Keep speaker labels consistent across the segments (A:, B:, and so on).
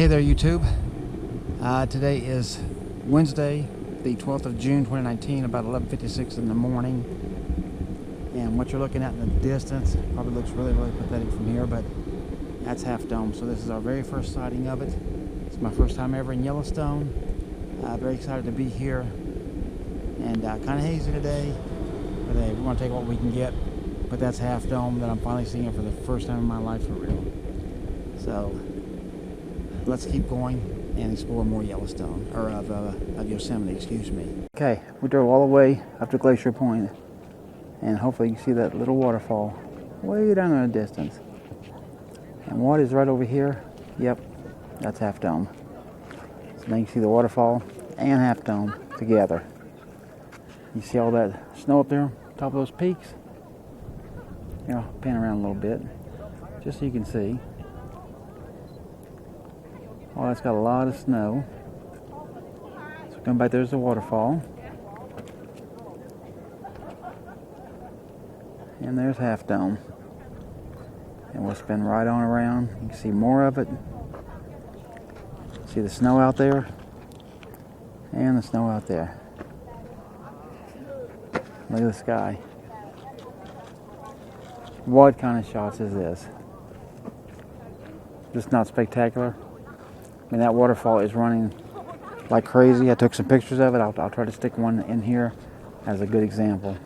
A: Hey there, YouTube. Today is Wednesday, the 12th of June 2019, about 11:56 in the morning. And what you're looking at in the distance probably looks really pathetic from here, but that's Half Dome. So this is our very first sighting of it. It's my first time ever in Yellowstone. Very excited to be here. And kind of hazy today, but hey, we want to take what we can get. But that's Half Dome that I'm finally seeing it for the first time in my life for real. So let's keep going and explore more Yellowstone, or of Yosemite, excuse me. Okay, we drove all the way up to Glacier Point, and hopefully you can see that little waterfall way down in the distance. And what is right over here? Yep, that's Half Dome. So now you can see the waterfall and Half Dome together. You see all that snow up there, top of those peaks? Yeah, I'll pan around a little bit, just so you can see. Oh, that's got a lot of snow. So come back, there's the waterfall. And there's Half Dome. And we'll spin right on around. You can see more of it. See the snow out there. And the snow out there. Look at the sky. What kind of shots is this? Just not spectacular. I mean, that waterfall is running like crazy. I took some pictures of it. I'll try to stick one in here as a good example.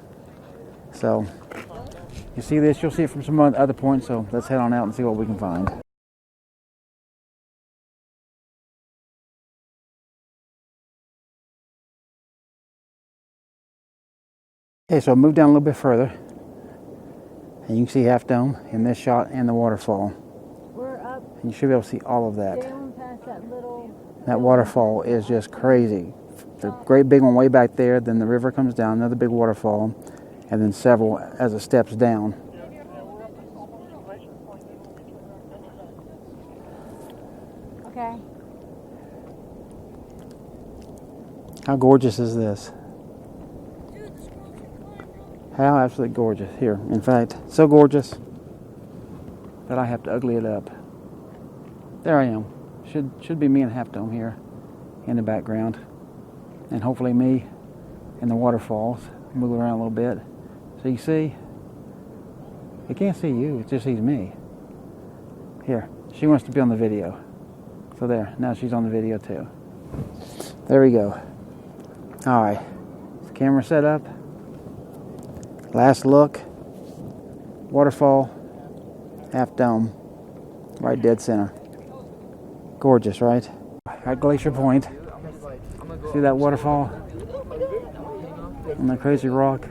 A: So, you see this, you'll see it from some other points, so let's head on out and see what we can find. Okay, so I moved down a little bit further, and you can see Half Dome in this shot and the waterfall.
B: We're up.
A: And you should be able to see all of that.
B: Down past
A: That waterfall is just crazy. The great big one way back there, then the river comes down, another big waterfall, and then several as it steps down.
B: Okay.
A: How gorgeous is this? How absolutely gorgeous. Here, in fact, so gorgeous that I have to ugly it up. There I am. Should be me and Half Dome here in the background, and hopefully me in the waterfalls. Move around a little bit, so you see. It can't see you; it just sees me. Here, she wants to be on the video, so there. Now she's on the video too. There we go. All right, camera set up. Last look. Waterfall, Half Dome, right dead center. Gorgeous, right? At Glacier Point. See that waterfall? And the crazy rock.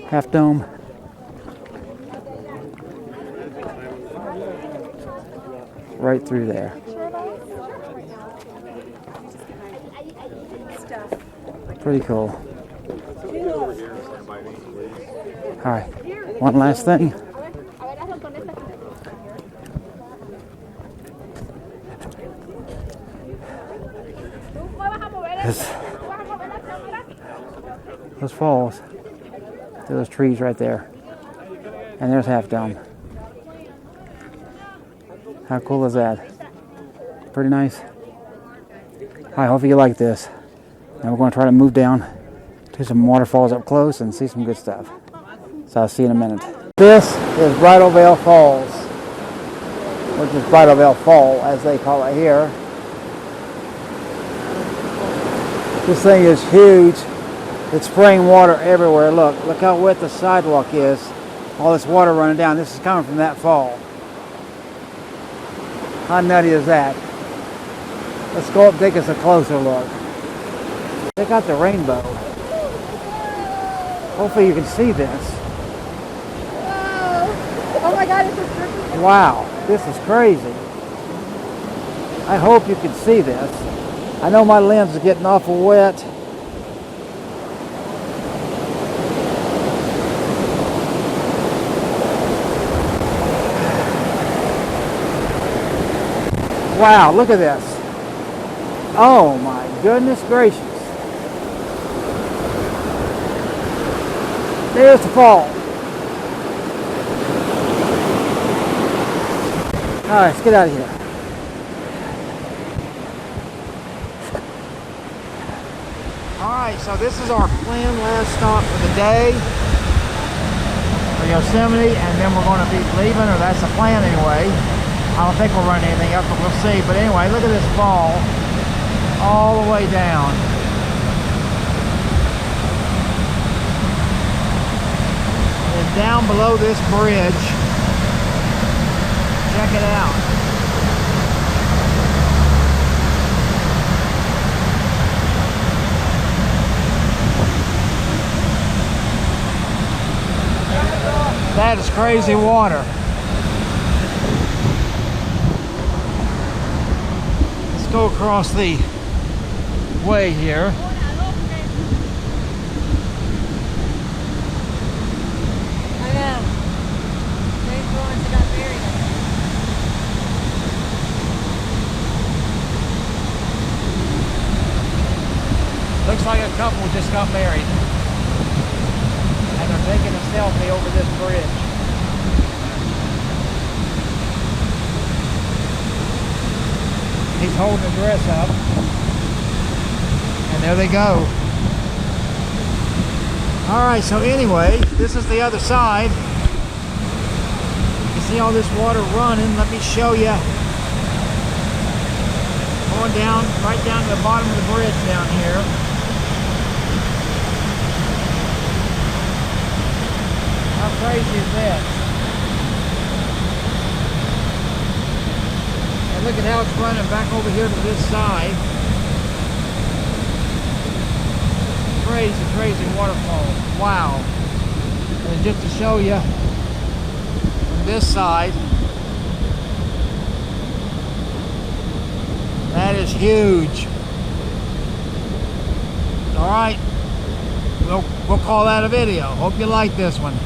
A: Half Dome. Right through there. Pretty cool. All right, one last thing. Those falls. Those trees right there. And there's Half Dome. How cool is that? Pretty nice. I hope you like this. Now we're going to try to move down to some waterfalls up close and see some good stuff. So I'll see you in a minute. This is Bridal Veil Falls, which is Bridal Veil Fall as they call it here. This thing is huge. It's spraying water everywhere. Look how wet the sidewalk is. All this water running down. This is coming from that fall. How nutty is that? Let's go up and take us a closer look. Check out the rainbow. Hopefully you can see this.
B: Whoa. Oh my God, it's a trippy.
A: Wow, this is crazy. I hope you can see this. I know my lens is getting awful wet. Wow, look at this. Oh my goodness gracious. There's the fall. Alright, let's get out of here. Alright, so this is our planned last stop for the day for Yosemite, and then we're going to be leaving, or that's the plan anyway. I don't think we'll run anything else, but we'll see. But anyway, look at this fall all the way down. And down below this bridge, check it out. That is crazy water. Let's go across the way here.
B: I know. They've gone to got married.
A: Looks like a couple just got married. And they're taking a selfie over this bridge. He's holding the dress up. And there they go. Alright, so anyway, this is the other side. You see all this water running. Let me show you. Going down, right down to the bottom of the bridge down here. How crazy is that? And look at how it's running back over here to this side. Crazy, crazy waterfall. Wow. And just to show you from this side, that is huge. All right. We'll call that a video. Hope you like this one.